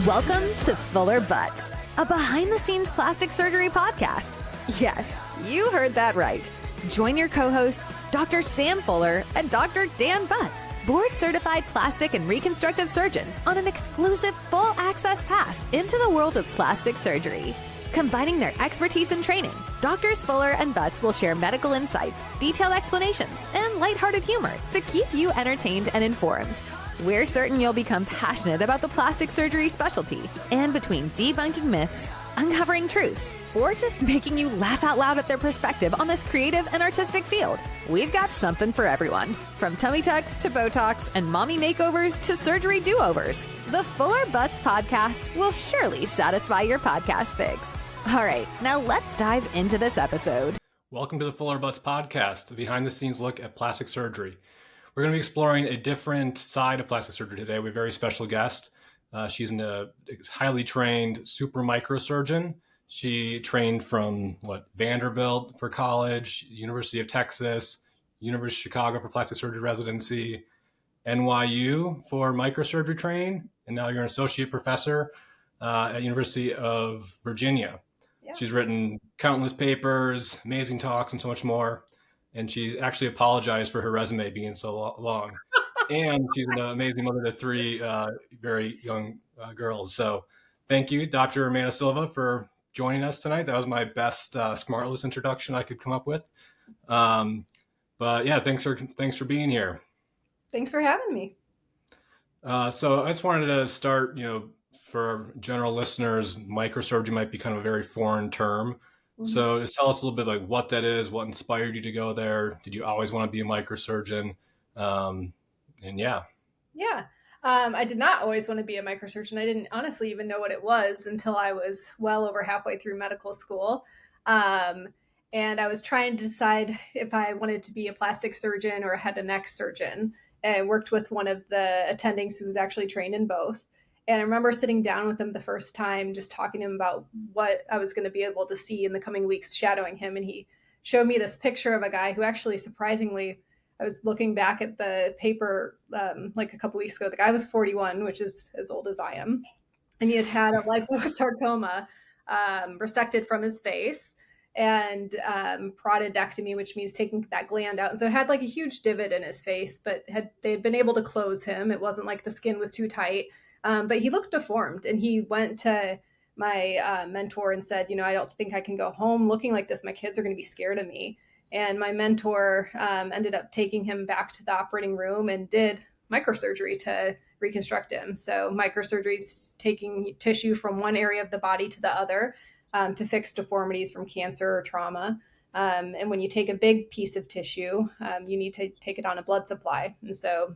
Welcome to Fuller Butz, a behind-the-scenes plastic surgery podcast. Yes, you heard that right. Join your co-hosts, Dr. Sam Fuller and Dr. Dan Butz, board-certified plastic and reconstructive surgeons, on an exclusive full-access pass into the world of plastic surgery. Combining their expertise and training, Drs. Fuller and Butz will share medical insights, detailed explanations, and lighthearted humor to keep you entertained and informed. We're certain you'll become passionate about the plastic surgery specialty, and between debunking myths, uncovering truths, or just making you laugh out loud at their perspective on this creative and artistic field, we've got something for everyone. From tummy tucks to Botox and mommy makeovers to surgery do-overs, the Fuller Butz podcast will surely satisfy your podcast fix. All right, now let's dive into this episode. Welcome to the Fuller Butz podcast, a behind-the-scenes look at plastic surgery. We're going to be exploring a different side of plastic surgery today. We have a very special guest. She's a highly trained super microsurgeon. She trained from Vanderbilt for college, University of Texas, University of Chicago for plastic surgery residency, NYU for microsurgery training, and now you're an associate professor at University of Virginia. Yeah. She's written countless papers, amazing talks, and so much more. And she's actually apologized for her resume being so long. And she's an amazing mother to three very young girls. So thank you, Dr. Amanda Silva, for joining us tonight. That was my best SmartList introduction I could come up with. But yeah, thanks for being here. Thanks for having me. So I just wanted to start, for general listeners, microsurgery might be kind of a very foreign term. Mm-hmm. So just tell us a little bit like what that is, what inspired you to go there. Did you always want to be a microsurgeon? Yeah, I did not always want to be a microsurgeon. I didn't honestly even know what it was until I was well over halfway through medical school. And I was trying to decide if I wanted to be a plastic surgeon or a head and neck surgeon. And I worked with one of the attendings who was actually trained in both. And I remember sitting down with him the first time, just talking to him about what I was going to be able to see in the coming weeks, shadowing him. And he showed me this picture of a guy who actually, surprisingly, I was looking back at the paper like a couple weeks ago. The guy was 41, which is as old as I am. And he had a liposarcoma resected from his face and parotidectomy, which means taking that gland out. And so it had like a huge divot in his face, but they had been able to close him. It wasn't like the skin was too tight. But he looked deformed, and he went to my mentor and said, I don't think I can go home looking like this. My kids are going to be scared of me. And my mentor ended up taking him back to the operating room and did microsurgery to reconstruct him. So microsurgery is taking tissue from one area of the body to the other to fix deformities from cancer or trauma. And when you take a big piece of tissue, you need to take it on a blood supply. And so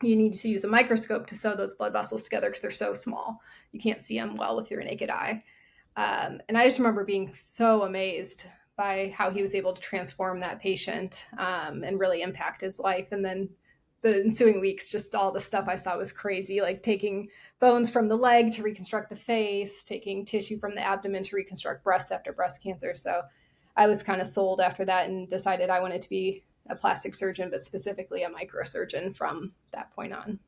you need to use a microscope to sew those blood vessels together because they're so small. You can't see them well with your naked eye. And I just remember being so amazed by how he was able to transform that patient and really impact his life. And then the ensuing weeks, just all the stuff I saw was crazy, like taking bones from the leg to reconstruct the face, taking tissue from the abdomen to reconstruct breasts after breast cancer. So I was kind of sold after that and decided I wanted to be a plastic surgeon, but specifically a microsurgeon from that point on.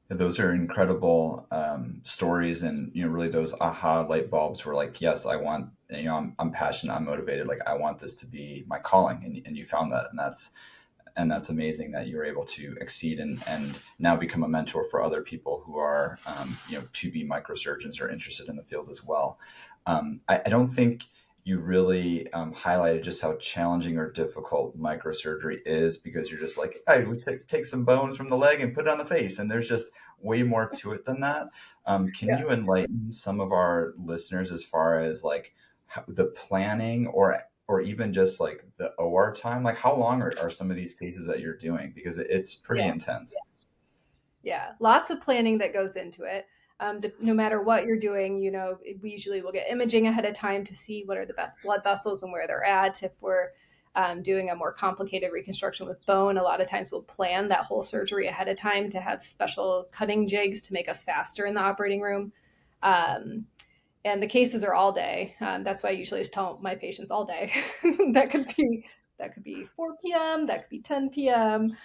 Those are incredible stories, and really those aha light bulbs were like, yes, I want. I'm passionate, I'm motivated. Like I want this to be my calling, and you found that, and that's amazing that you were able to exceed and now become a mentor for other people who are to be microsurgeons or interested in the field as well. I don't think you really highlighted just how challenging or difficult microsurgery is, because you're just like, hey, we take some bones from the leg and put it on the face. And there's just way more to it than that. Can you enlighten some of our listeners as far as like the planning or even just like the OR time? Like how long are some of these cases that you're doing? Because it's pretty intense. Yeah, lots of planning that goes into it. No matter what you're doing, we usually will get imaging ahead of time to see what are the best blood vessels and where they're at. If we're doing a more complicated reconstruction with bone, a lot of times we'll plan that whole surgery ahead of time to have special cutting jigs to make us faster in the operating room. And the cases are all day. That's why I usually just tell my patients all day. That could be 4 p.m., that could be 10 p.m.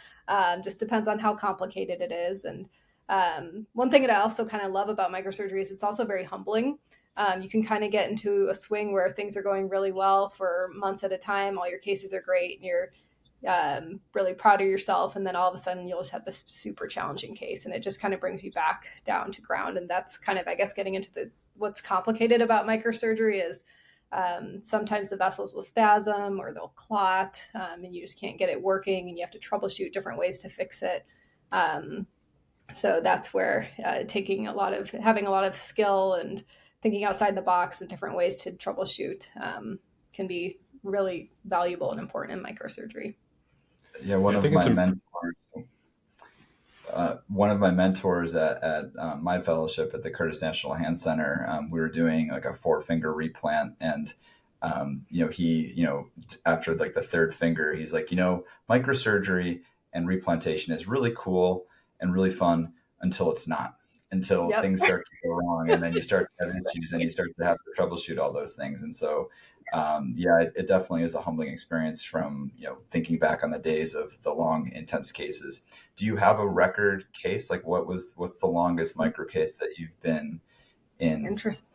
Just depends on how complicated it is. And One thing that I also kind of love about microsurgery is it's also very humbling. You can kind of get into a swing where things are going really well for months at a time. All your cases are great and you're really proud of yourself. And then all of a sudden you'll just have this super challenging case and it just kind of brings you back down to ground. And that's kind of, I guess, getting into what's complicated about microsurgery is sometimes the vessels will spasm or they'll clot and you just can't get it working and you have to troubleshoot different ways to fix it. So that's where having a lot of skill and thinking outside the box and different ways to troubleshoot can be really valuable and important in microsurgery. Yeah, one of my mentors at my fellowship at the Curtis National Hand Center, we were doing like a 4-finger replant, and he after like the third finger, he's like, microsurgery and replantation is really cool and really fun until it's not. Until things start to go wrong, and then you start to have issues, and you start to have to troubleshoot all those things. And so, it definitely is a humbling experience from thinking back on the days of the long, intense cases. Do you have a record case? Like, what's the longest micro case that you've been in? Interesting.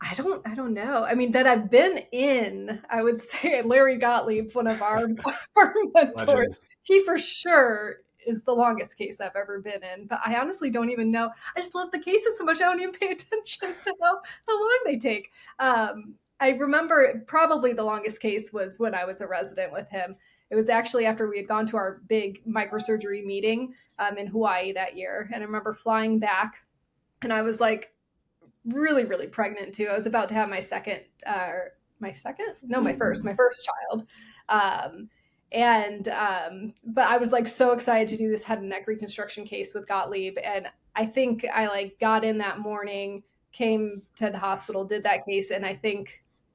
I don't know. I mean, that I've been in, I would say Larry Gottlieb, one of our mentors, he for sure is the longest case I've ever been in, but I honestly don't even know. I just love the cases so much. I don't even pay attention to how long they take. I remember probably the longest case was when I was a resident with him. It was actually after we had gone to our big microsurgery meeting in Hawaii that year. And I remember flying back and I was like really, really pregnant too. I was about to have my first child. But I was like so excited to do this head and neck reconstruction case with Gottlieb. And I think I got in that morning, came to the hospital, did that case. And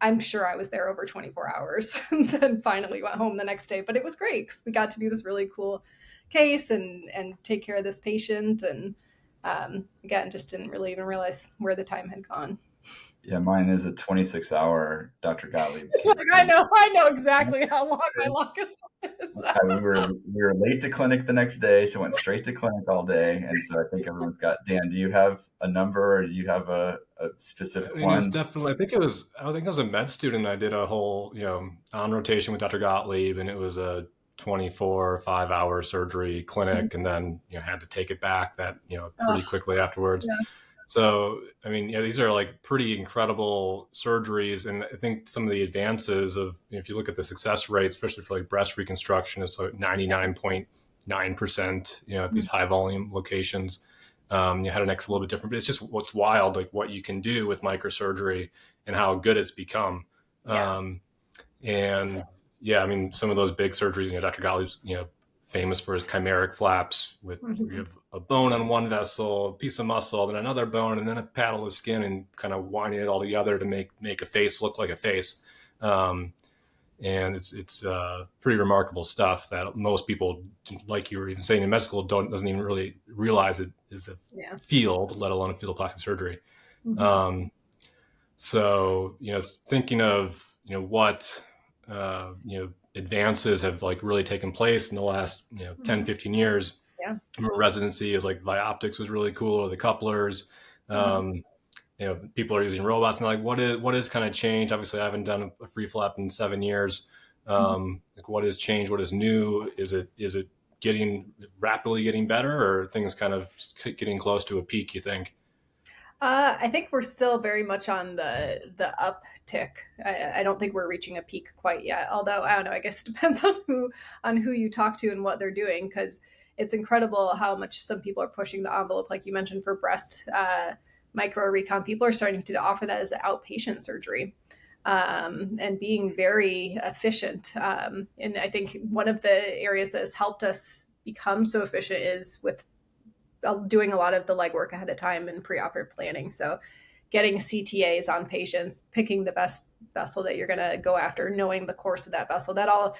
I'm sure I was there over 24 hours and then finally went home the next day. But it was great because we got to do this really cool case and take care of this patient. And again, just didn't really even realize where the time had gone. Yeah, mine is a 26-hour Dr. Gottlieb. I know exactly how long my longest is. We were late to clinic the next day, so went straight to clinic all day. And so I think everyone's got. Dan, do you have a number, or do you have a specific one? It was definitely. I think I was a med student. I did a whole on rotation with Dr. Gottlieb, and it was a 24 5-hour surgery clinic, and then had to take it back pretty quickly afterwards. Yeah. So, I mean, these are like pretty incredible surgeries. And I think some of the advances of, if you look at the success rate, especially for like breast reconstruction, it's like 99.9%, at these high volume locations. Head and neck's a little bit different, but it's just what's wild, like what you can do with microsurgery and how good it's become. Yeah. I mean, some of those big surgeries, Dr. Gottlieb's, famous for his chimeric flaps with you have a bone on one vessel, a piece of muscle, then another bone, and then a paddle of skin, and kind of winding it all together to make a face look like a face. And it's pretty remarkable stuff that most people, like you were even saying in med school, doesn't even really realize it is a field, let alone a field of plastic surgery. So thinking of what advances have like really taken place in the last 10 15 years. Residency is like Vioptics was really cool, or the couplers. People are using robots, and like what is kind of changed. Obviously I haven't done a free flap in 7 years. Like what has changed, what is new? Is it rapidly getting better, or things kind of getting close to a peak, you think? I think we're still very much on the uptick. I don't think we're reaching a peak quite yet. Although I don't know. I guess it depends on who you talk to and what they're doing, because it's incredible how much some people are pushing the envelope. Like you mentioned, for breast micro recon, people are starting to offer that as an outpatient surgery and being very efficient. And I think one of the areas that has helped us become so efficient is with doing a lot of the legwork ahead of time and preoperative planning. So getting CTAs on patients, picking the best vessel that you're going to go after, knowing the course of that vessel, that all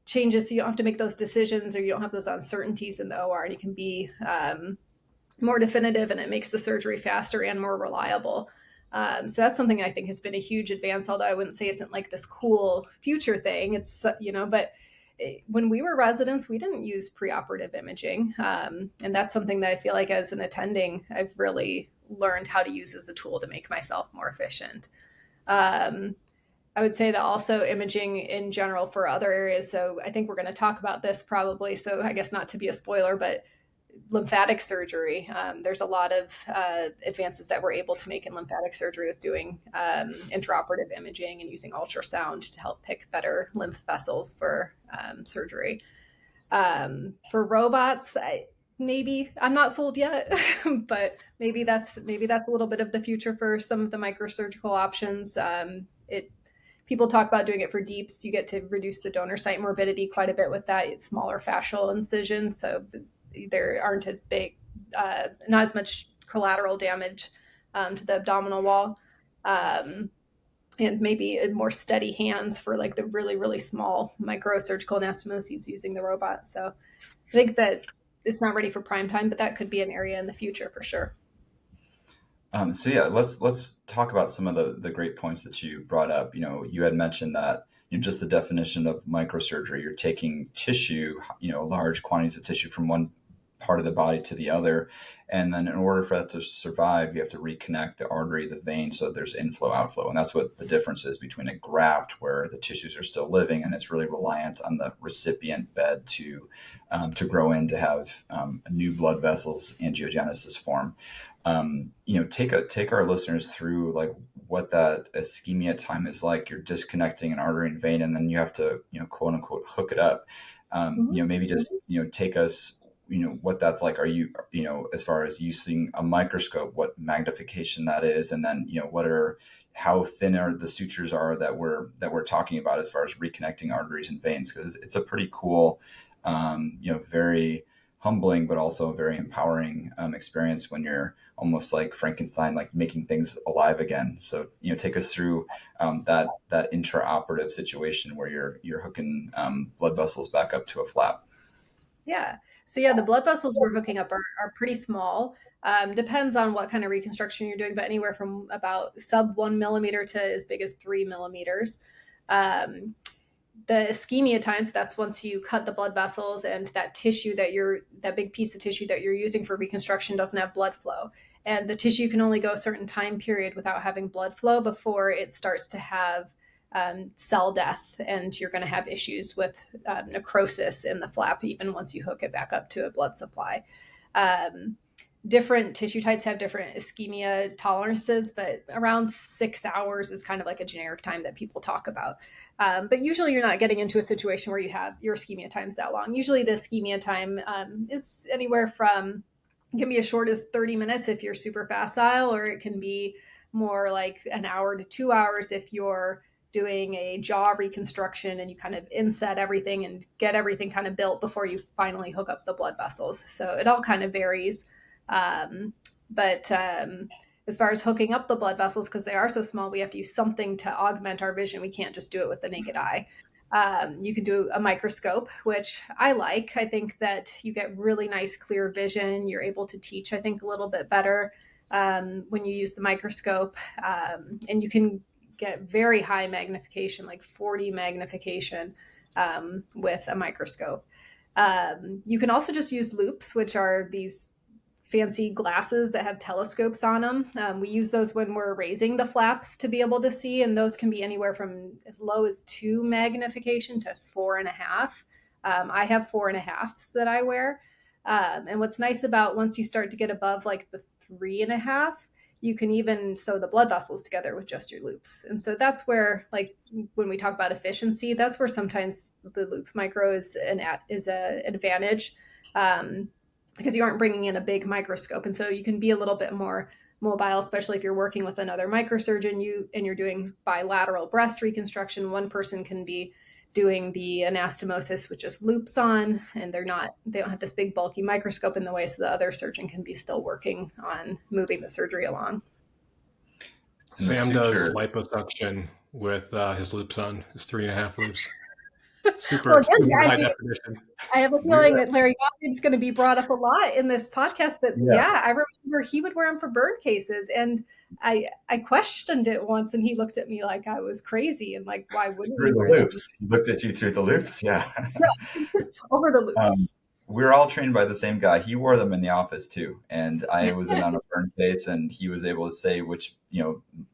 changes. So you don't have to make those decisions, or you don't have those uncertainties in the OR, and you can be more definitive, and it makes the surgery faster and more reliable. So that's something I think has been a huge advance, although I wouldn't say it's like this cool future thing. It's, but when we were residents, we didn't use preoperative imaging. And that's something that I feel like as an attending, I've really learned how to use as a tool to make myself more efficient. I would say that also imaging in general for other areas. So I think we're going to talk about this probably. So I guess not to be a spoiler, but lymphatic surgery. There's a lot of advances that we're able to make in lymphatic surgery with doing intraoperative imaging and using ultrasound to help pick better lymph vessels for surgery. For robots, maybe I'm not sold yet, but maybe that's a little bit of the future for some of the microsurgical options. People talk about doing it for deeps. You get to reduce the donor site morbidity quite a bit with that. It's smaller fascial incision, so there aren't as big, not as much collateral damage to the abdominal wall, and maybe more steady hands for like the really, really small microsurgical anastomoses using the robot. So I think that it's not ready for prime time, but that could be an area in the future for sure. So yeah, let's talk about some of the great points that you brought up. You had mentioned that just the definition of microsurgery, you're taking tissue, large quantities of tissue from one part of the body to the other, and then in order for that to survive, you have to reconnect the artery, the vein, so there's inflow, outflow, and that's what the difference is between a graft where the tissues are still living and it's really reliant on the recipient bed to grow in to have new blood vessels, angiogenesis form. Take our listeners through like what that ischemia time is like. You're disconnecting an artery and vein, and then you have to, quote unquote, hook it up. Maybe just, take us, what that's like. Are you, as far as using a microscope, what magnification that is, and then, how thin are the sutures are that we're talking about as far as reconnecting arteries and veins, because it's a pretty cool, very humbling, but also a very empowering experience when you're almost like Frankenstein, like making things alive again. So, take us through that intraoperative situation where you're hooking blood vessels back up to a flap. Yeah. So yeah, the blood vessels we're hooking up are pretty small. Depends on what kind of reconstruction you're doing, but anywhere from about sub 1 millimeter to as big as 3 millimeters. The ischemia times, that's once you cut the blood vessels and that tissue that big piece of tissue that you're using for reconstruction doesn't have blood flow. And the tissue can only go a certain time period without having blood flow before it starts to have cell death, and you're going to have issues with necrosis in the flap, even once you hook it back up to a blood supply. Different tissue types have different ischemia tolerances, but around 6 hours is kind of like a generic time that people talk about. But usually you're not getting into a situation where you have your ischemia times that long. Usually the ischemia time is anywhere from, it can be as short as 30 minutes if you're super facile, or it can be more like an hour to 2 hours if you're doing a jaw reconstruction and you kind of inset everything and get everything kind of built before you finally hook up the blood vessels. So it all kind of varies. But as far as hooking up the blood vessels, because they are so small, we have to use something to augment our vision. We can't just do it with the naked eye. You can do a microscope, which I like. I think that you get really nice, clear vision. You're able to teach, I think, a little bit better when you use the microscope. And you can get very high magnification, like 40 magnification with a microscope. You can also just use loupes, which are these fancy glasses that have telescopes on them. We use those when we're raising the flaps to be able to see, and those can be anywhere from as low as 2 magnification to 4.5. I have 4.5s that I wear. And what's nice about once you start to get above like the 3.5, you can even sew the blood vessels together with just your loupes. And so that's where, like, when we talk about efficiency, that's where sometimes the loupe micro is an advantage, because you aren't bringing in a big microscope. And so you can be a little bit more mobile, especially if you're working with another microsurgeon and you're doing bilateral breast reconstruction. One person can be doing the anastomosis with just loupes on, and they don't have this big bulky microscope in the way, so the other surgeon can be still working on moving the surgery along. Sam does liposuction with his loupes on, his 3.5 loupes. Super, Again, super high definition. I have a feeling that Larry Gottlieb's going to be brought up a lot in this podcast, but yeah, I remember he would wear them for burn cases, and I questioned it once, and he looked at me like I was crazy, and like, why wouldn't Through you the wear them? loops. He looked at you through the loops. Yeah. Over the loops. We were all trained by the same guy. He wore them in the office too. And I was in on a burn case, and he was able to say which,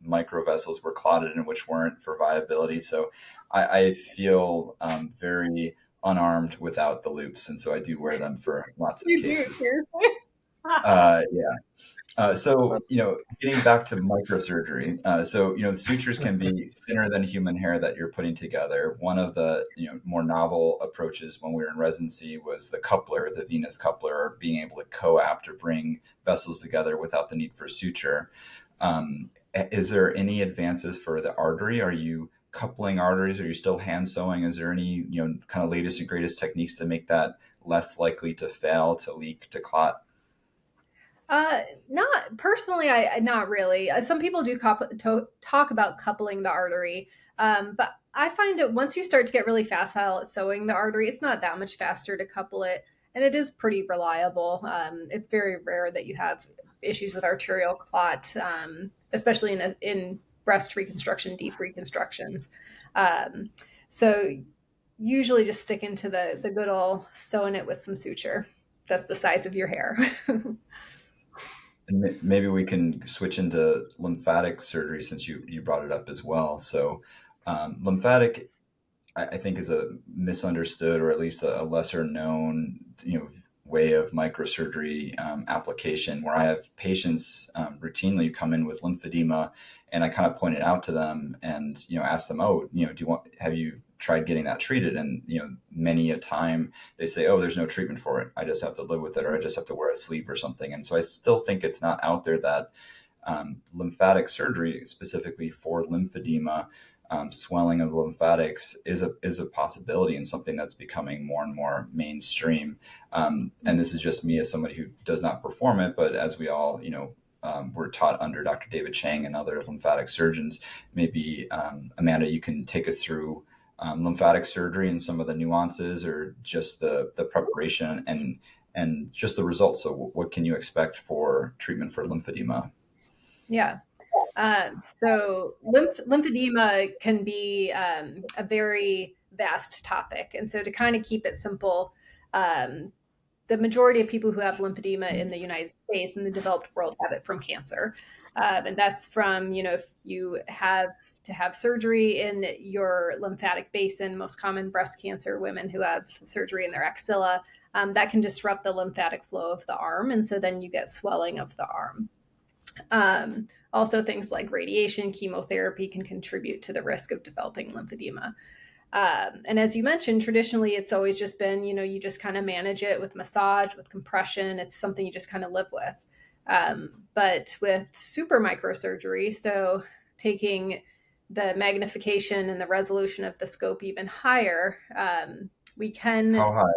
micro vessels were clotted and which weren't for viability. So I feel very unarmed without the loops. And so I do wear them for lots of cases. Seriously? So, getting back to microsurgery, the sutures can be thinner than human hair that you're putting together. One of the, more novel approaches when we were in residency was the coupler, the venous coupler, or being able to coapt or bring vessels together without the need for suture. Is there any advances for the artery? Are you coupling arteries? Are you still hand sewing? Is there any, kind of latest and greatest techniques to make that less likely to fail, to leak, to clot? Not personally, not really. Some people do talk about coupling the artery, but I find that once you start to get really facile at sewing the artery, it's not that much faster to couple it, and it is pretty reliable. It's very rare that you have issues with arterial clot, especially in breast reconstruction, deep reconstructions. So usually just stick into the good old sewing it with some suture. That's the size of your hair. And maybe we can switch into lymphatic surgery since you brought it up as well. So lymphatic, I think, is a misunderstood, or at least a lesser known, way of microsurgery application, where I have patients routinely come in with lymphedema, and I kind of point it out to them and, ask them, have you tried getting that treated? And, many a time they say, oh, there's no treatment for it. I just have to live with it, or I just have to wear a sleeve or something. And so I still think it's not out there that lymphatic surgery, specifically for lymphedema, swelling of lymphatics, is a possibility, and something that's becoming more and more mainstream. And this is just me as somebody who does not perform it, but as we all, were taught under Dr. David Chang and other lymphatic surgeons. Maybe Amanda, you can take us through lymphatic surgery and some of the nuances, or just the preparation and just the results. So what can you expect for treatment for lymphedema? Yeah. So lymphedema can be a very vast topic. And so to kind of keep it simple, the majority of people who have lymphedema in the United States and the developed world have it from cancer. And that's from, if you have to have surgery in your lymphatic basin, most common breast cancer, women who have surgery in their axilla, that can disrupt the lymphatic flow of the arm. And so then you get swelling of the arm. Also, things like radiation, chemotherapy can contribute to the risk of developing lymphedema. And as you mentioned, traditionally, it's always just been, you just kind of manage it with massage, with compression. It's something you just kind of live with. But with super microsurgery, so taking the magnification and the resolution of the scope even higher, we can... How high?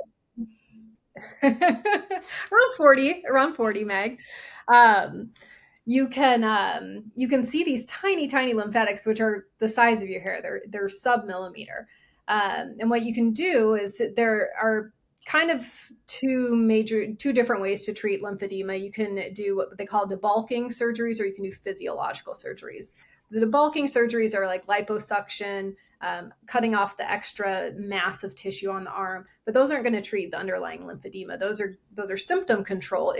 around 40 meg. You can see these tiny lymphatics, which are the size of your hair. They're sub-millimeter. And what you can do is, there are kind of two different ways to treat lymphedema. You can do what they call debulking surgeries, or you can do physiological surgeries. The debulking surgeries are like liposuction, cutting off the extra mass of tissue on the arm, but those aren't going to treat the underlying lymphedema. Those are symptom control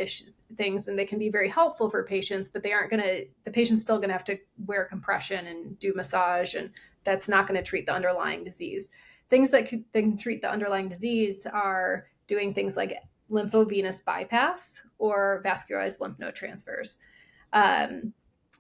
things, and they can be very helpful for patients, but the patient's still going to have to wear compression and do massage, and that's not going to treat the underlying disease. Things that can treat the underlying disease are doing things like lymphovenous bypass or vascularized lymph node transfers.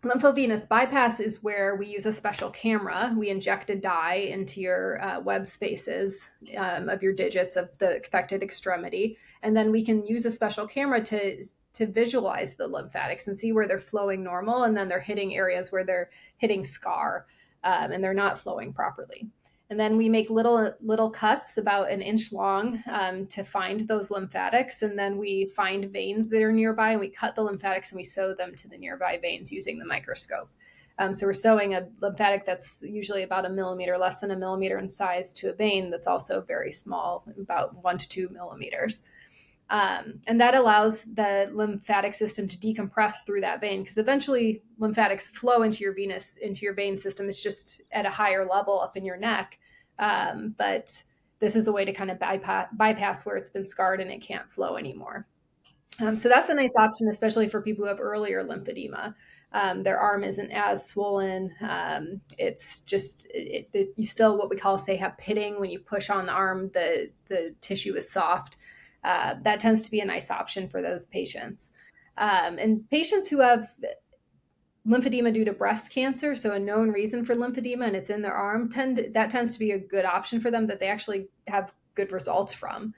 Lymphovenous bypass is where we use a special camera. We inject a dye into your web spaces of your digits of the affected extremity. And then we can use a special camera to visualize the lymphatics and see where they're flowing normal. And then they're hitting areas where they're hitting scar and they're not flowing properly. And then we make little cuts about an inch long to find those lymphatics. And then we find veins that are nearby, and we cut the lymphatics and we sew them to the nearby veins using the microscope. So we're sewing a lymphatic that's usually about 1 millimeter, less than 1 millimeter in size, to a vein that's also very small, about 1 to 2 millimeters. And that allows the lymphatic system to decompress through that vein, because eventually lymphatics flow into your vein system. It's just at a higher level up in your neck. But this is a way to kind of bypass where it's been scarred and it can't flow anymore. So that's a nice option, especially for people who have earlier lymphedema. Their arm isn't as swollen. It's just, you still, what we call, say, have pitting. When you push on the arm, the tissue is soft. That tends to be a nice option for those patients. And patients who have lymphedema due to breast cancer, so a known reason for lymphedema, and it's in their arm, that tends to be a good option for them, that they actually have good results from.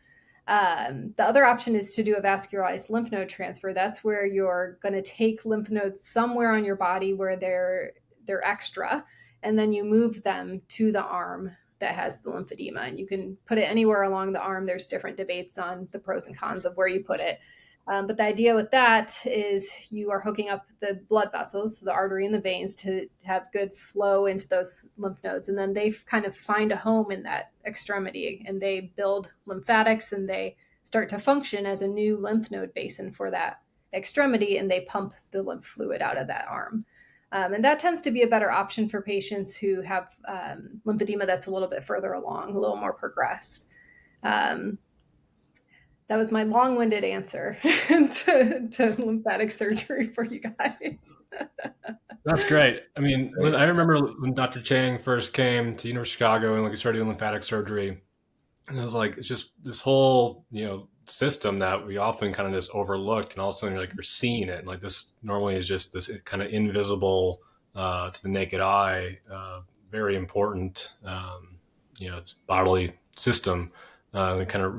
The other option is to do a vascularized lymph node transfer. That's where you're going to take lymph nodes somewhere on your body where they're extra, and then you move them to the arm that has the lymphedema. And you can put it anywhere along the arm. There's different debates on the pros and cons of where you put it. But the idea with that is you are hooking up the blood vessels, so the artery and the veins, to have good flow into those lymph nodes. And then they kind of find a home in that extremity, and they build lymphatics, and they start to function as a new lymph node basin for that extremity, and they pump the lymph fluid out of that arm. And that tends to be a better option for patients who have lymphedema that's a little bit further along, a little more progressed. That was my long-winded answer to lymphatic surgery for you guys. That's great. I mean, I remember when Dr. Chang first came to University of Chicago and we started doing lymphatic surgery, and it was like, it's just this whole, system that we often kind of just overlooked, and all of a sudden you're seeing it. And like, this normally is just this kind of invisible to the naked eye, very important, bodily system. And kind of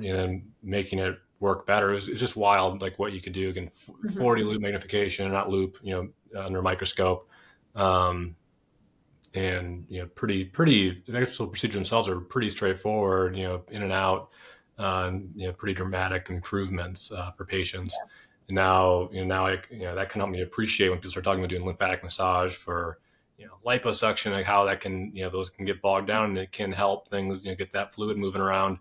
making it work better. It's just wild, like what you could do. Again, 40 loop magnification, not loop, under a microscope, and pretty. The actual procedure themselves are pretty straightforward. In and out, pretty dramatic improvements for patients. And now that can help me appreciate when people start talking about doing lymphatic massage for liposuction, like how that can those can get bogged down, and it can help things get that fluid moving around.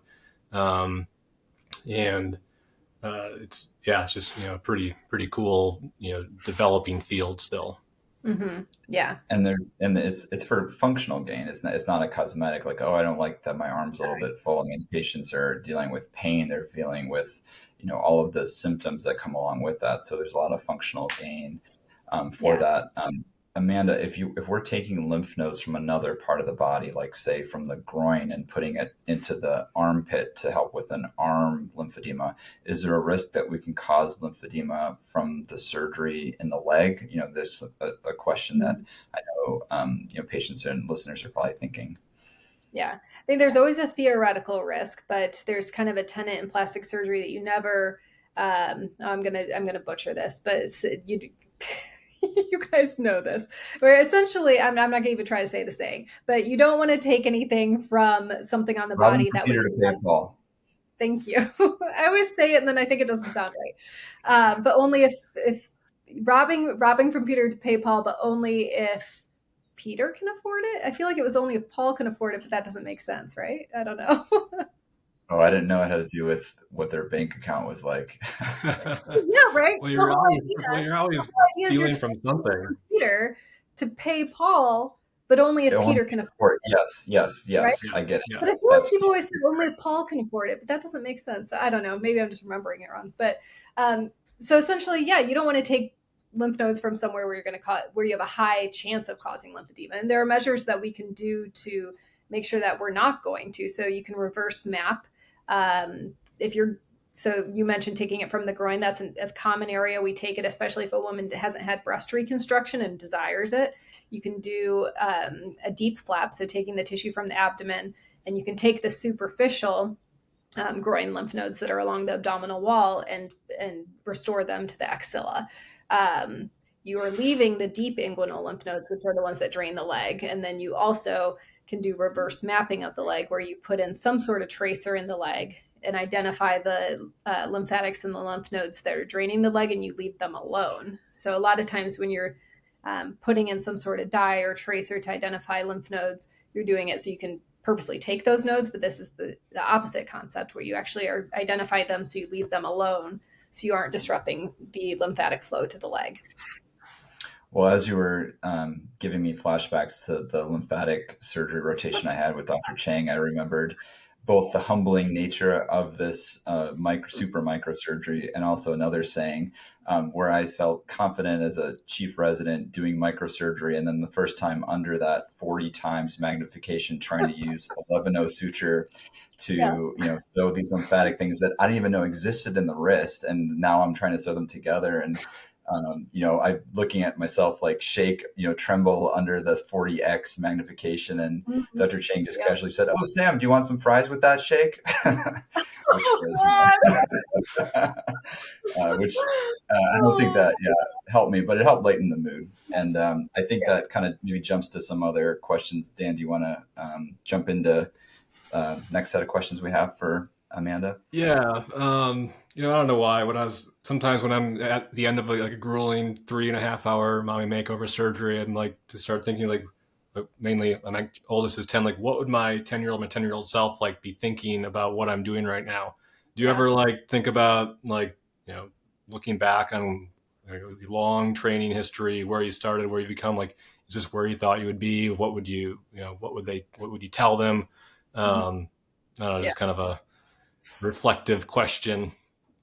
It's just pretty cool developing field still. Mm-hmm. Yeah. And it's for functional gain. It's not a cosmetic, like, oh, I don't like that my arm's a little bit full. I mean, patients are dealing with pain. They're dealing with all of the symptoms that come along with that. So there's a lot of functional gain for that. Amanda, if we're taking lymph nodes from another part of the body, like say from the groin, and putting it into the armpit to help with an arm lymphedema, is there a risk that we can cause lymphedema from the surgery in the leg? There's a question that I know patients and listeners are probably thinking. Yeah, I think there's always a theoretical risk, but there's kind of a tenet in plastic surgery that you never. I'm gonna butcher this, but you guys know this, where essentially, I'm not going to even try to say the saying, but you don't want to take anything from something on the body that Peter to pay Paul. Thank you. I always say it and then I think it doesn't sound right. But only if robbing from Peter to pay Paul, but only if Peter can afford it. I feel like it was only if Paul can afford it, but that doesn't make sense, right? I don't know. Oh, I didn't know it had to do with what their bank account was like. Yeah, right. Well, you're always stealing from something. Peter to pay Paul, but only if Peter can afford it. Yes. Right? I get it. Yeah. But I feel like people always say only if Paul can afford it, but that doesn't make sense. So I don't know. Maybe I'm just remembering it wrong. But so essentially, you don't want to take lymph nodes from somewhere where you have a high chance of causing lymphedema. And there are measures that we can do to make sure that we're not going to. So you can reverse map. So you mentioned taking it from the groin. That's a common area we take it, especially if a woman hasn't had breast reconstruction and desires it. You can do a deep flap, so taking the tissue from the abdomen, and you can take the superficial groin lymph nodes that are along the abdominal wall and restore them to the axilla. You are leaving the deep inguinal lymph nodes, which are the ones that drain the leg. And then you also can do reverse mapping of the leg, where you put in some sort of tracer in the leg and identify the lymphatics and the lymph nodes that are draining the leg, and you leave them alone. So a lot of times when you're putting in some sort of dye or tracer to identify lymph nodes. You're doing it so you can purposely take those nodes, but this is the opposite concept where you actually are identify them so you leave them alone so you aren't disrupting the lymphatic flow to the leg. Well, as you were giving me flashbacks to the lymphatic surgery rotation I had with Dr. Chang, I remembered both the humbling nature of this super microsurgery and also another saying where I felt confident as a chief resident doing microsurgery, and then the first time under that 40 times magnification trying to use 11-0 suture to sew these lymphatic things that I didn't even know existed in the wrist, and now I'm trying to sew them together. And I looking at myself like shake, tremble under the 40x magnification. And Dr. Chang just casually said, "Oh, Sam, do you want some fries with that shake?" Which I don't think that helped me, but it helped lighten the mood. And I think that kind of maybe jumps to some other questions. Dan, do you want to jump into next set of questions we have for Amanda? Yeah. I don't know why. Sometimes when I'm at the end of a grueling 3.5 hour mommy makeover surgery, I'm like to start thinking like, mainly my oldest is 10, like what would my 10-year-old self like be thinking about what I'm doing right now? Do you ever like think about like, looking back on long training history, where you started, where you become, like, is this where you thought you would be? What would you tell them? I don't know, just kind of a reflective question.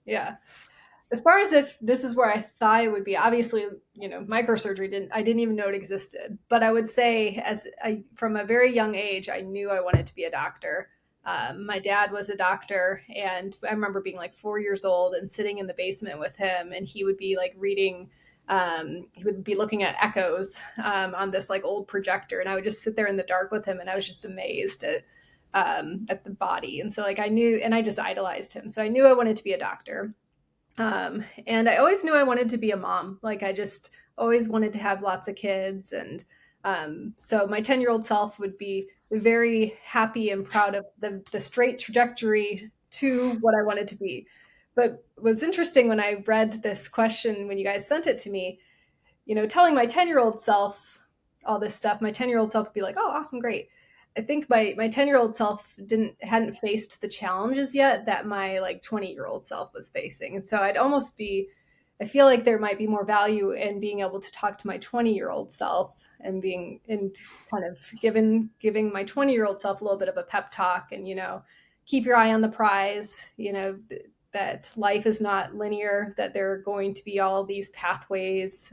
Yeah. As far as if this is where I thought it would be, obviously, microsurgery I didn't even know it existed. But I would say from a very young age, I knew I wanted to be a doctor. My dad was a doctor, and I remember being like 4 years old and sitting in the basement with him, and he would be like reading, he would be looking at echoes on this like old projector, and I would just sit there in the dark with him, and I was just amazed at the body. And so like I knew, and I just idolized him. So I knew I wanted to be a doctor. And I always knew I wanted to be a mom. Like I just always wanted to have lots of kids. And so my 10-year-old self would be very happy and proud of the straight trajectory to what I wanted to be. But what's interesting when I read this question, when you guys sent it to me, telling my 10-year-old self all this stuff, my 10-year-old self would be like, "Oh, awesome, great." I think my 10-year-old self hadn't faced the challenges yet that my like 20-year-old self was facing. And so I feel like there might be more value in being able to talk to my 20-year-old self and kind of giving my 20-year-old self a little bit of a pep talk and, keep your eye on the prize, that life is not linear, that there are going to be all these pathways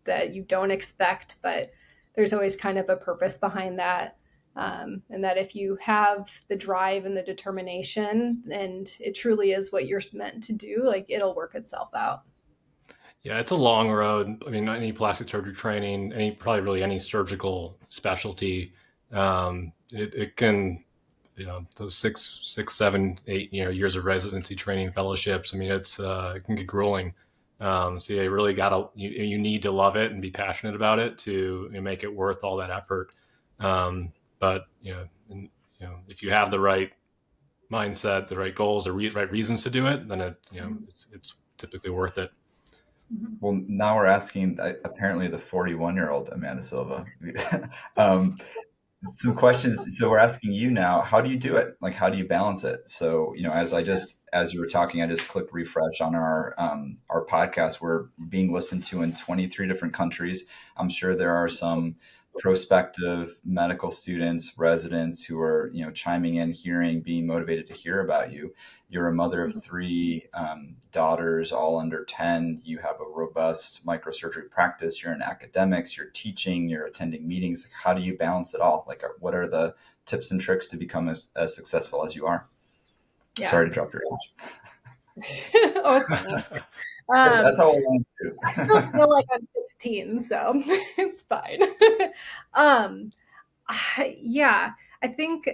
that you don't expect, but there's always kind of a purpose behind that. And that if you have the drive and the determination and it truly is what you're meant to do, like it'll work itself out. Yeah, it's a long road. I mean, any plastic surgery training, probably really any surgical specialty, it can, those 6, 7, 8, years of residency training, fellowships. I mean, it can get grueling. So you really you need to love it and be passionate about it to make it worth all that effort. But if you have the right mindset, the right goals, the right reasons to do it, then it's typically worth it. Well, now we're asking apparently the 41-year-old Amanda Silva some questions. So we're asking you now, how do you do it? Like, how do you balance it? So, as you were talking, I just clicked refresh on our podcast. We're being listened to in 23 different countries. I'm sure there are some prospective medical students, residents who are, chiming in, being motivated to hear about you. You're a mother of 3 daughters, all under 10. You have a robust microsurgery practice. You're in academics, you're teaching, you're attending meetings. Like, how do you balance it all? Like, what are the tips and tricks to become as successful as you are? Yeah. Sorry to drop your age. Oh, it's fine. That's how old I am too. I still feel like I'm 16, so it's fine. Yeah, I think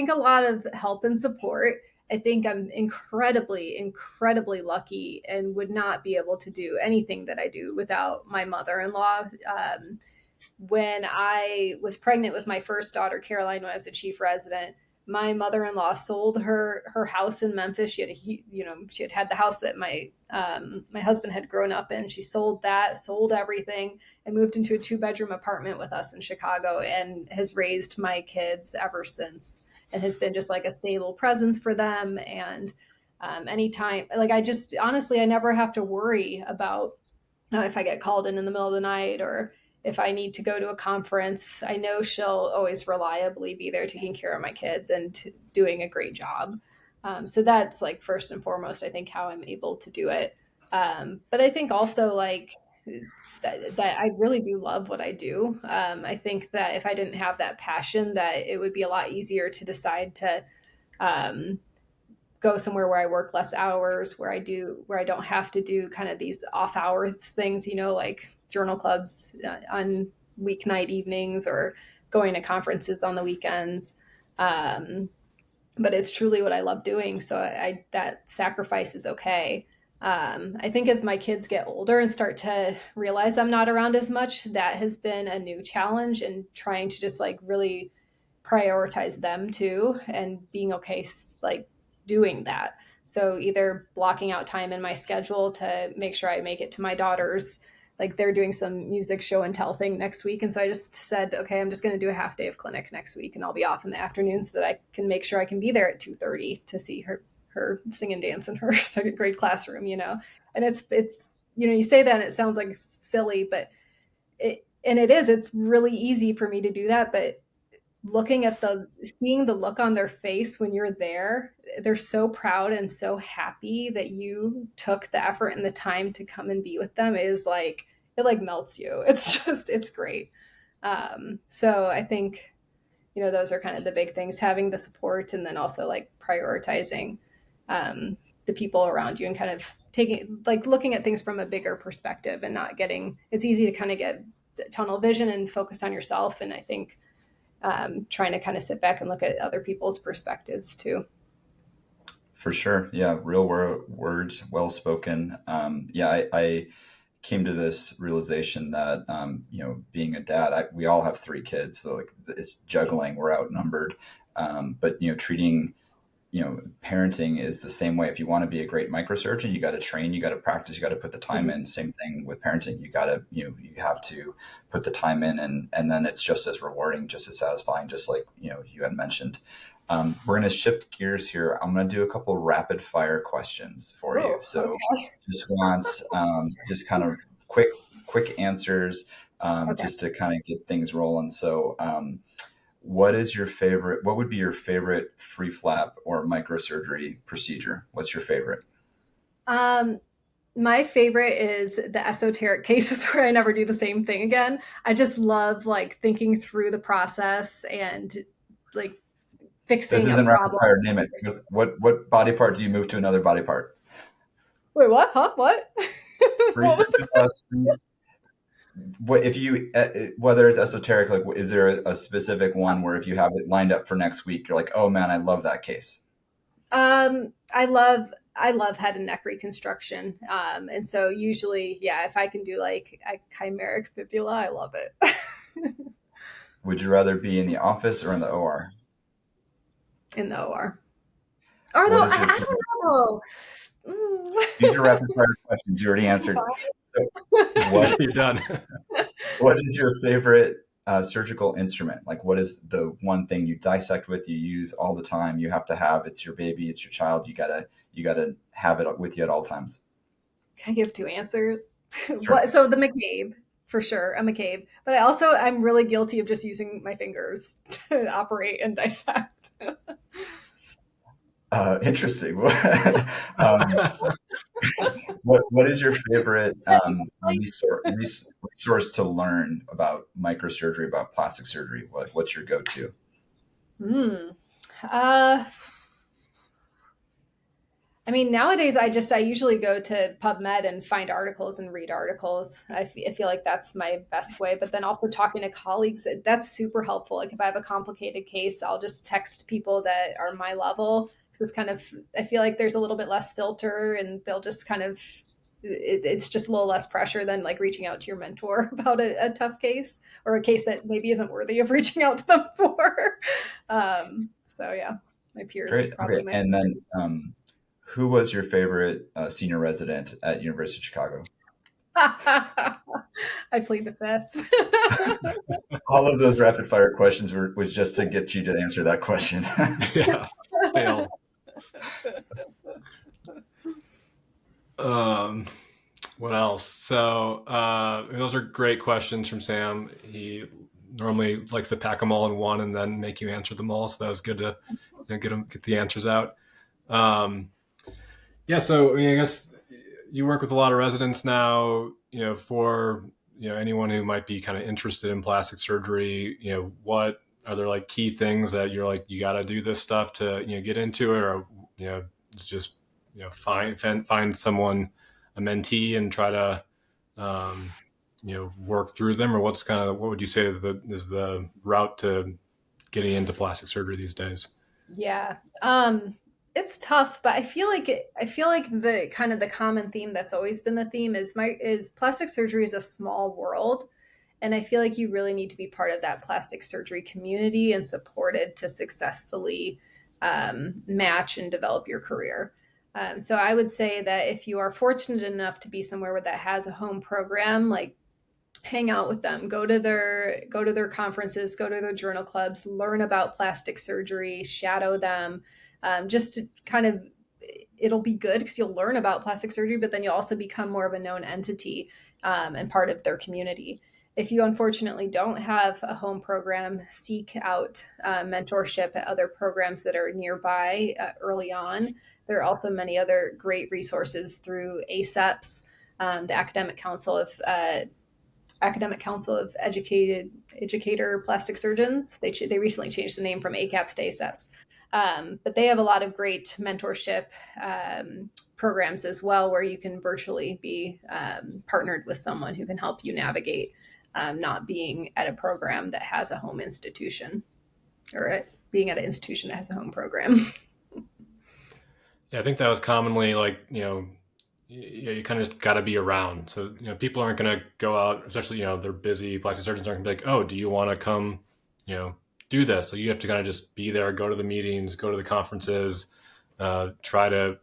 a lot of help and support. I think I'm incredibly, incredibly lucky and would not be able to do anything that I do without my mother-in-law. When I was pregnant with my first daughter, Caroline, when I was a chief resident, my mother-in-law sold her house in Memphis. She had the house that my husband had grown up in. She sold everything, and moved into a 2-bedroom apartment with us in Chicago, and has raised my kids ever since, and has been just like a stable presence for them. And anytime, like, I just honestly, I never have to worry about if I get called in the middle of the night, or if I need to go to a conference. I know she'll always reliably be there taking care of my kids and doing a great job. So that's like first and foremost, I think, how I'm able to do it. But I think also like that I really do love what I do. I think that if I didn't have that passion, that it would be a lot easier to decide to go somewhere where I work less hours, where I don't have to do kind of these off hours things, like journal clubs on weeknight evenings, or going to conferences on the weekends. But it's truly what I love doing. So that sacrifice is okay. I think as my kids get older and start to realize I'm not around as much, that has been a new challenge, and trying to just like really prioritize them too, and being okay like doing that. So either blocking out time in my schedule to make sure I make it to my daughters. Like, they're doing some music show and tell thing next week. And so I just said, okay, I'm just going to do a half day of clinic next week, and I'll be off in the afternoon so that I can make sure I can be there at 2:30 to see her sing and dance in her second grade classroom, and it's, you say that and it sounds like silly, but it's really easy for me to do that. But seeing the look on their face when you're there, they're so proud and so happy that you took the effort and the time to come and be with them. Is like, it like melts you. It's great. So I think, those are kind of the big things, having the support, and then also like prioritizing the people around you, and kind of looking at things from a bigger perspective, and not it's easy to kind of get tunnel vision and focus on yourself. And I think trying to kind of sit back and look at other people's perspectives too. For sure. Yeah. Real words, well spoken. I came to this realization that, being a dad, we all have 3 kids. So like, it's juggling, we're outnumbered. But, treating, parenting is the same way. If you want to be a great microsurgeon, you got to train, you got to practice, you got to put the time in. Same thing with parenting. You got to, you have to put the time in, and then it's just as rewarding, just as satisfying, just like, you had mentioned. We're going to shift gears here. I'm going to do a couple rapid fire questions for you. So okay. Just want, just kind of quick answers, just to kind of get things rolling. So, what would be your favorite free flap or microsurgery procedure? What's your favorite? My favorite is the esoteric cases where I never do the same thing again. I just love like thinking through the process and like fixing. This isn't rapid fire, name it. Because what body part do you move to another body part? Wait, what? Huh? What? What was that? What if you, whether it's esoteric, like, is there a specific one where if you have it lined up for next week, you're like, oh man, I love that case? I love head and neck reconstruction. And so usually, if I can do like a chimeric fibula, I love it. Would you rather be in the office or in the OR? In the OR. Or though, I don't know. These are rapid fire questions. You already answered. So you're done. What is your favorite surgical instrument? Like, what is the one thing you dissect with, you use all the time, you have to have? It's your baby, it's your child. You gotta have it with you at all times. Can I give 2 answers? Sure. So the McCabe, for sure, a McCabe. But I'm really guilty of just using my fingers to operate and dissect. Interesting. What is your favorite resource to learn about microsurgery, about plastic surgery? What's your go-to? Nowadays I usually go to PubMed and find articles and read articles. I feel like that's my best way. But then also talking to colleagues, that's super helpful. Like if I have a complicated case, I'll just text people that are my level. It's kind of, I feel like there's a little bit less filter, and they'll just kind of, it's just a little less pressure than like reaching out to your mentor about a tough case, or a case that maybe isn't worthy of reaching out to them for. So yeah, my peers is Great. probably Okay. my And favorite. then who was your favorite senior resident at University of Chicago? I plead the fifth. All of those rapid fire questions was just to get you to answer that question. Yeah. Failed. What else? So those are great questions from Sam. He normally likes to pack them all in one and then make you answer them all. So that was good to get the answers out. Yeah. So I guess you work with a lot of residents now. For anyone who might be kind of interested in plastic surgery, what are there like key things that you're like you got to do this stuff to get into it, or it's just find someone, a mentee, and try to work through them, or what would you say is the route to getting into plastic surgery these days? Yeah. It's tough, but I feel like the kind of the common theme that's always been the theme is plastic surgery is a small world. And I feel like you really need to be part of that plastic surgery community and supported to successfully match and develop your career. So I would say that if you are fortunate enough to be somewhere where that has a home program, like hang out with them, go to their conferences, go to their journal clubs, learn about plastic surgery, shadow them, just to kind of, it'll be good because you'll learn about plastic surgery, but then you'll also become more of a known entity and part of their community. If you unfortunately don't have a home program, seek out mentorship at other programs that are nearby early on. There are also many other great resources through ACEPs, the Academic Council of Educator Plastic Surgeons. They recently changed the name from ACAPS to ACEPs. But they have a lot of great mentorship programs as well, where you can virtually be partnered with someone who can help you navigate not being at a program that has a home institution, or being at an institution that has a home program. Yeah, I think that was commonly like, you kind of just got to be around. So, people aren't going to go out, especially, they're busy. Plastic surgeons aren't going to be like, oh, do you want to come, do this? So you have to kind of just be there, go to the meetings, go to the conferences, try to,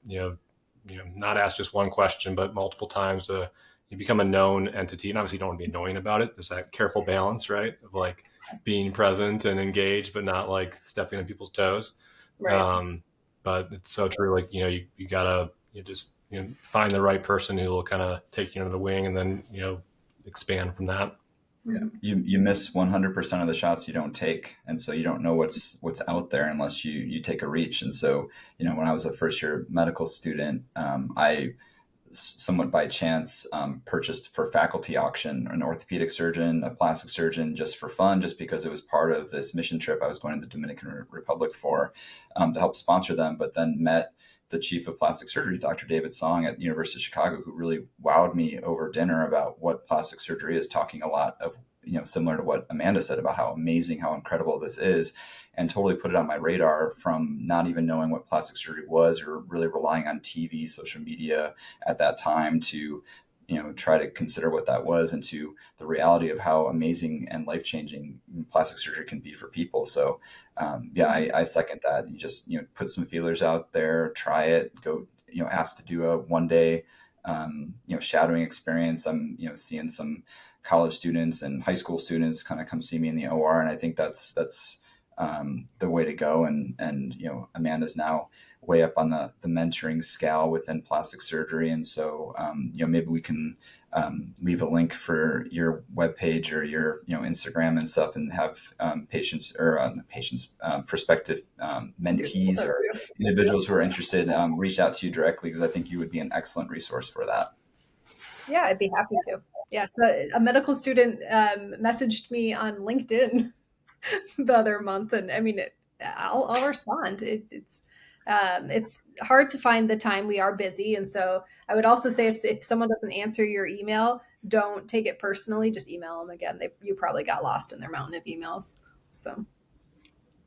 not ask just one question, but multiple times to you become a known entity. And obviously you don't want to be annoying about it. There's that careful balance, right? Of like being present and engaged, but not like stepping on people's toes. Right. But it's so true. Like, you gotta, just, find the right person who will kind of take you under the wing and then, expand from that. Yeah. You miss 100% of the shots you don't take. And so you don't know what's out there unless you take a reach. And so, when I was a first year medical student, I somewhat by chance purchased for faculty auction an orthopedic surgeon, a plastic surgeon, just for fun, just because it was part of this mission trip I was going to the Dominican Republic for, to help sponsor them, but then met the chief of plastic surgery, Dr. David Song at the University of Chicago, who really wowed me over dinner about what plastic surgery is, talking a lot of, similar to what Amanda said about how amazing, how incredible this is, and totally put it on my radar from not even knowing what plastic surgery was or really relying on TV, social media at that time to, try to consider what that was, and to the reality of how amazing and life-changing plastic surgery can be for people. So I second that. You just, put some feelers out there, try it, go, ask to do a 1-day, shadowing experience. I'm, seeing some college students and high school students kind of come see me in the OR. And I think that's the way to go. And Amanda's now way up on the mentoring scale within plastic surgery. And so, maybe we can leave a link for your webpage or your, Instagram and stuff, and have prospective mentees or individuals who are interested reach out to you directly, because I think you would be an excellent resource for that. Yeah, I'd be happy to. Yeah, so a medical student messaged me on LinkedIn the other month, and I mean, I'll respond. It's hard to find the time. We are busy, and so I would also say if someone doesn't answer your email, don't take it personally. Just email them again. You probably got lost in their mountain of emails. So,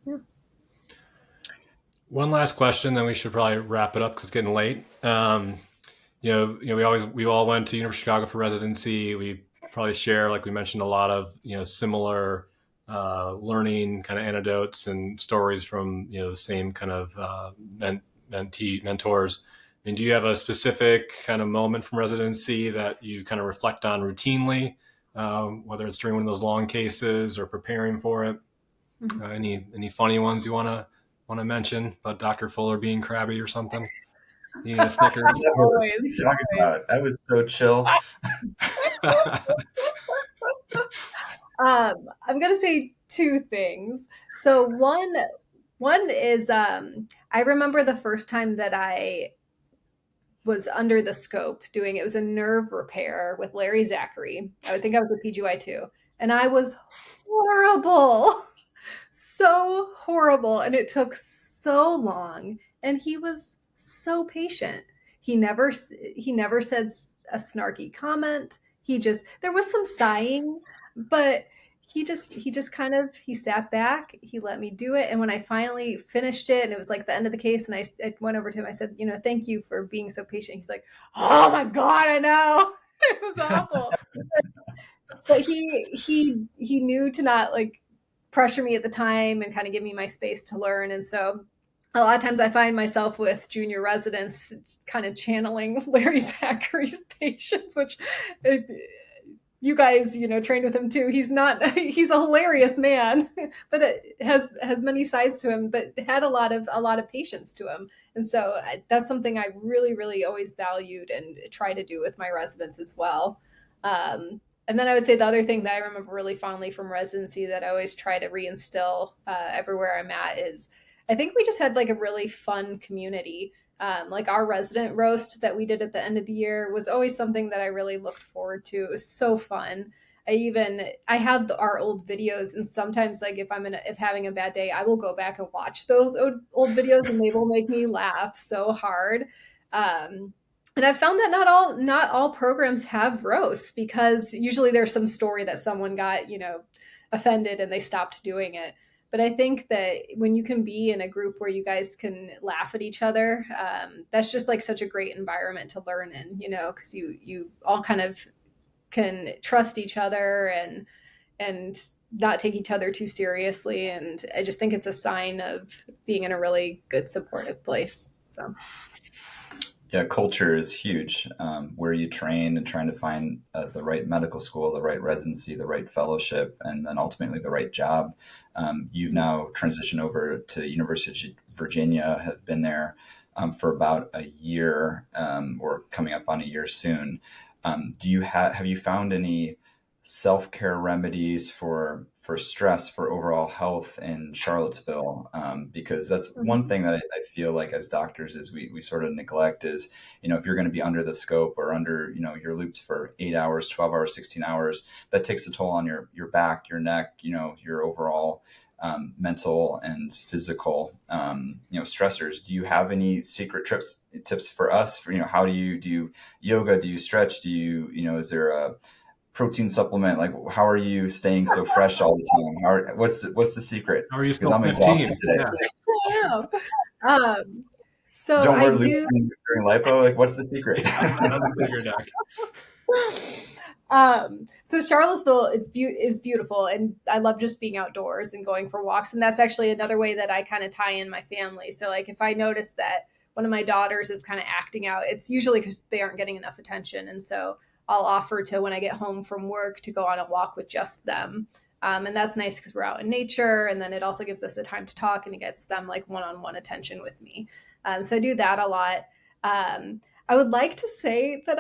yeah. One last question, then we should probably wrap it up because it's getting late. We all went to University of Chicago for residency. We probably share, like we mentioned, a lot of similar learning kind of anecdotes and stories from, the same kind of mentors. I mean, do you have a specific kind of moment from residency that you kind of reflect on routinely, whether it's during one of those long cases or preparing for it? Any funny ones you want to mention about Dr. Fuller being crabby or something? Eating a Snickers? Always. Talking about, I was so chill. I'm gonna say two things. So one is I remember the first time that I was under the scope doing, it was a nerve repair with Larry Zachary. I think I was a PGY2, and I was horrible. So horrible, and it took so long, and he was so patient. He never said a snarky comment. There was some sighing, but he sat back, he let me do it. And when I finally finished it and it was like the end of the case, and I went over to him, I said, thank you for being so patient. He's like, oh my God, I know. It was awful. But he knew to not like pressure me at the time and kind of give me my space to learn. And so a lot of times I find myself with junior residents kind of channeling Larry Zachary's patience, which you guys, trained with him too. He's a hilarious man, but it has many sides to him, but had a lot of patience to him. And so that's something I really, really always valued and try to do with my residents as well. And then I would say the other thing that I remember really fondly from residency that I always try to reinstill everywhere I'm at is I think we just had like a really fun community. Like our resident roast that we did at the end of the year was always something that I really looked forward to. It was so fun. I have our old videos, and sometimes like if having a bad day, I will go back and watch those old videos, and they will make me laugh so hard. And I've found that not all programs have roasts, because usually there's some story that someone got, offended and they stopped doing it. But I think that when you can be in a group where you guys can laugh at each other, that's just like such a great environment to learn in, because you all kind of can trust each other and not take each other too seriously. And I just think it's a sign of being in a really good supportive place. So. Yeah, culture is huge. Where you train and trying to find the right medical school, the right residency, the right fellowship, and then ultimately the right job. You've now transitioned over to University of Virginia, have been there for about a year, or coming up on a year soon. Have you found any self-care remedies for stress, for overall health in Charlottesville? Because that's one thing that I feel like as doctors is we sort of neglect is, if you're going to be under the scope or under, your loops for 8 hours, 12 hours, 16 hours, that takes a toll on your back, your neck, your overall mental and physical, stressors. Do you have any secret tips for us for, how do you yoga? Do you stretch? Do you, is there a protein supplement? Like, how are you staying so fresh all the time? What's the secret? How are you still I'm 15? exhausted today. Yeah. So don't wear loops during lipo. Like, what's the secret? So Charlottesville is beautiful, and I love just being outdoors and going for walks. And that's actually another way that I kind of tie in my family. So like if I notice that one of my daughters is kind of acting out, it's usually because they aren't getting enough attention. And so I'll offer to, when I get home from work, to go on a walk with just them. And that's nice because we're out in nature. And then it also gives us the time to talk, and it gets them like one-on-one attention with me. So I do that a lot. I would like to say that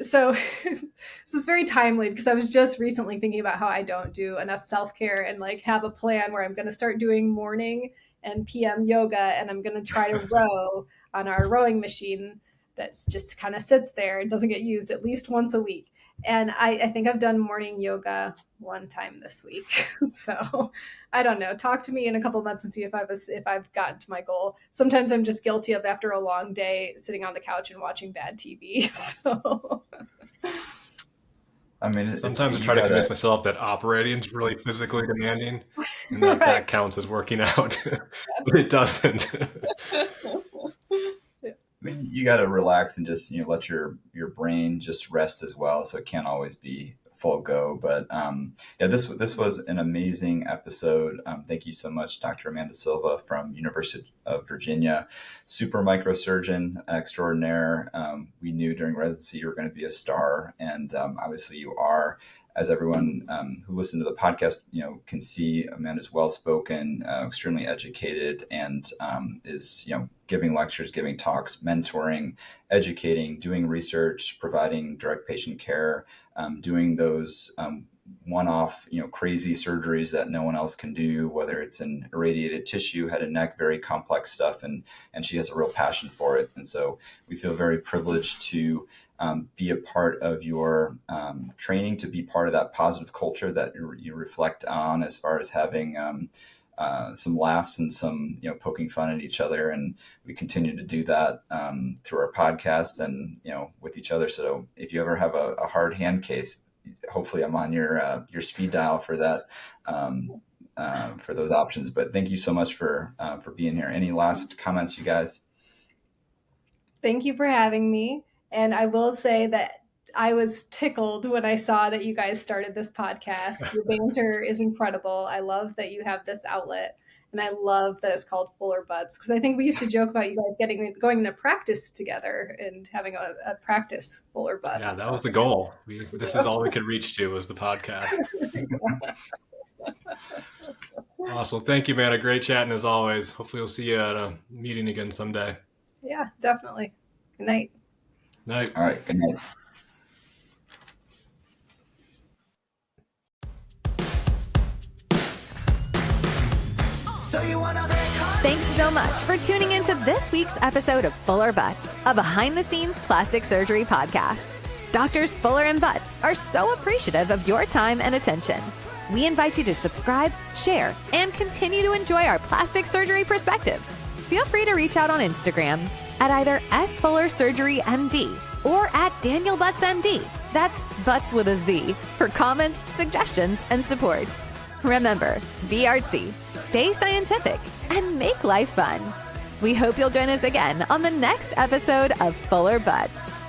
so this is very timely because I was just recently thinking about how I don't do enough self-care and like have a plan where I'm going to start doing morning and PM yoga, and I'm going to try to row on our rowing machine that's just kind of sits there and doesn't get used at least once a week. And I think I've done morning yoga one time this week. So I don't know. Talk to me in a couple of months and see if I've gotten to my goal. Sometimes I'm just guilty of, after a long day, sitting on the couch and watching bad TV. So I mean, sometimes I try to convince myself that operating is really physically demanding, and that counts as working out, but it doesn't. I mean, you got to relax and just let your brain just rest as well. So it can't always be full go. But yeah, this was an amazing episode. Thank you so much, Dr. Amanda Silva from University of Virginia, super microsurgeon extraordinaire. We knew during residency you were going to be a star, and obviously you are. As everyone who listened to the podcast, can see, Amanda's well-spoken, extremely educated, and is, giving lectures, giving talks, mentoring, educating, doing research, providing direct patient care, doing those one-off, crazy surgeries that no one else can do, whether it's in irradiated tissue, head and neck, very complex stuff, and she has a real passion for it. And so we feel very privileged to be a part of your training, to be part of that positive culture that you reflect on, as far as having some laughs and some, poking fun at each other. And we continue to do that through our podcast and, with each other. So if you ever have a hard hand case, hopefully I'm on your speed dial for that, for those options. But thank you so much for being here. Any last comments, you guys? Thank you for having me. And I will say that I was tickled when I saw that you guys started this podcast. Your banter is incredible. I love that you have this outlet, and I love that it's called Fuller Butz, because I think we used to joke about you guys going into practice together and having a practice Fuller Butz. Yeah, that was the goal. This is all we could reach to, was the podcast. Awesome. Thank you, man. Great chatting as always. Hopefully we'll see you at a meeting again someday. Yeah, definitely. Good night. Night. All right. Good night. Thanks so much for tuning into this week's episode of Fuller Butz, a behind-the-scenes plastic surgery podcast. Doctors Fuller and Butz are so appreciative of your time and attention. We invite you to subscribe, share, and continue to enjoy our plastic surgery perspective. Feel free to reach out on Instagram at either @SFullerSurgeryMD or @DanielButzMD. That's Butz with a Z, for comments, suggestions, and support. Remember, be artsy, stay scientific, and make life fun. We hope you'll join us again on the next episode of Fuller Butz.